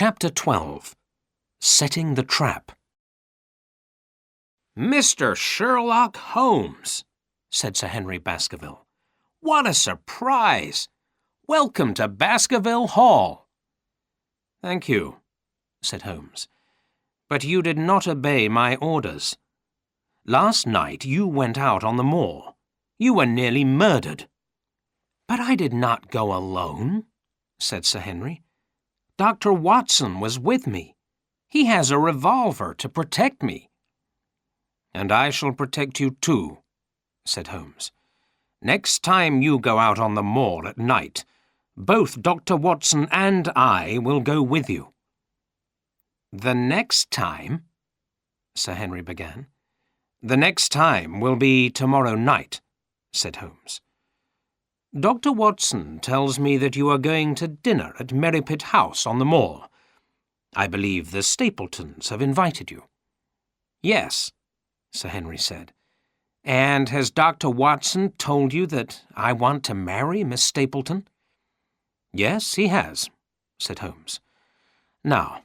Chapter 12. Setting the Trap. "Mr. Sherlock Holmes," said Sir Henry Baskerville. "What a surprise! Welcome to Baskerville Hall." "Thank you," said Holmes. "But you did not obey my orders. Last night you went out on the moor. You were nearly murdered." "But I did not go alone," said Sir Henry. "Dr. Watson was with me. He has a revolver to protect me." "And I shall protect you too," said Holmes. "Next time you go out on the moor at night, both Dr. Watson and I will go with you." "The next time?" Sir Henry began. "The next time will be tomorrow night," said Holmes. "Dr. Watson tells me that you are going to dinner at Merripit House on the moor. I believe the Stapletons have invited you." "Yes," Sir Henry said. "And has Dr. Watson told you that I want to marry Miss Stapleton?" "Yes, he has," said Holmes. "Now,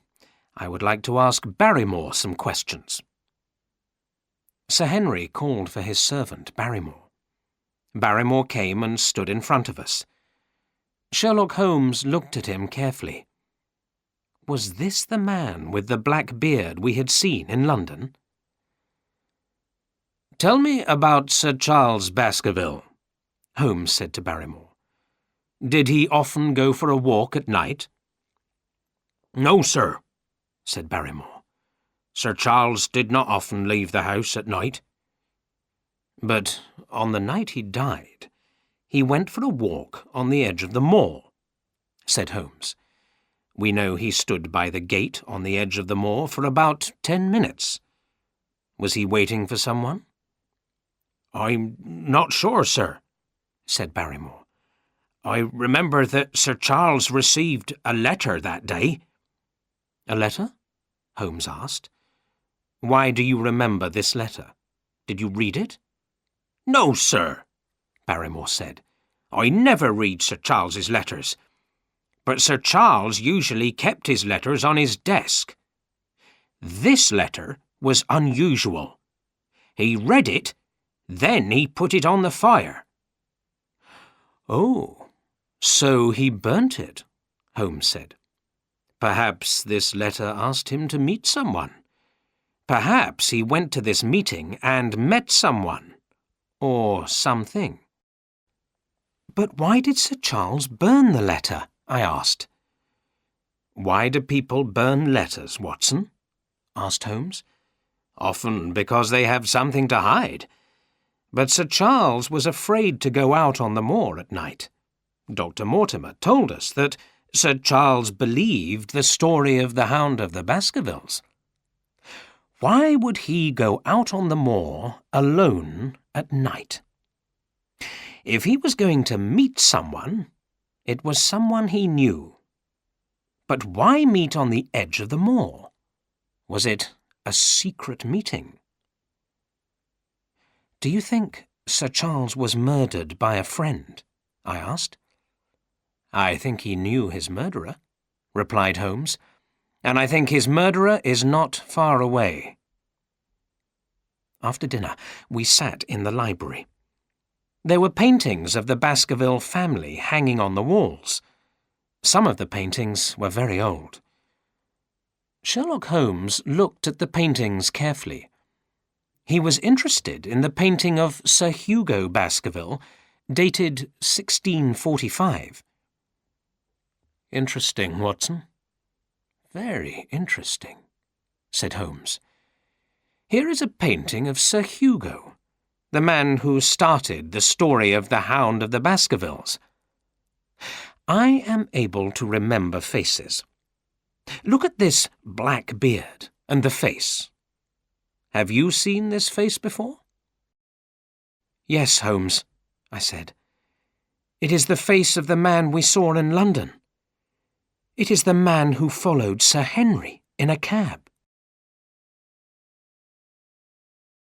I would like to ask Barrymore some questions." Sir Henry called for his servant, Barrymore. Barrymore came and stood in front of us. Sherlock Holmes looked at him carefully. Was this the man with the black beard we had seen in London? "Tell me about Sir Charles Baskerville," Holmes said to Barrymore. "Did he often go for a walk at night?" "No, sir," said Barrymore. "Sir Charles did not often leave the house at night." "But on the night he died, he went for a walk on the edge of the moor," said Holmes. "We know he stood by the gate on the edge of the moor for about 10 minutes. Was he waiting for someone?" "I'm not sure, sir," said Barrymore. "I remember that Sir Charles received a letter that day." "A letter?" Holmes asked. "Why do you remember this letter? Did you read it?" "No, sir," Barrymore said. "I never read Sir Charles's letters. But Sir Charles usually kept his letters on his desk. This letter was unusual. He read it, then he put it on the fire." "Oh, so he burnt it," Holmes said. "Perhaps this letter asked him to meet someone. Perhaps he went to this meeting and met someone. Or something." "But why did Sir Charles burn the letter?" I asked. "Why do people burn letters, Watson?" asked Holmes. "Often because they have something to hide. But Sir Charles was afraid to go out on the moor at night. Dr. Mortimer told us that Sir Charles believed the story of the Hound of the Baskervilles. Why would he go out on the moor alone at night? If he was going to meet someone, it was someone he knew. But why meet on the edge of the moor? Was it a secret meeting? "Do you think Sir Charles was murdered by a friend?" I asked. "I think he knew his murderer," replied Holmes, "and I think his murderer is not far away." After dinner, we sat in the library. There were paintings of the Baskerville family hanging on the walls. Some of the paintings were very old. Sherlock Holmes looked at the paintings carefully. He was interested in the painting of Sir Hugo Baskerville, dated 1645. "Interesting, Watson." "Very interesting," said Holmes. "Here is a painting of Sir Hugo, the man who started the story of the Hound of the Baskervilles. I am able to remember faces. Look at this black beard and the face. Have you seen this face before?" "Yes, Holmes," I said. "It is the face of the man we saw in London. It is the man who followed Sir Henry in a cab."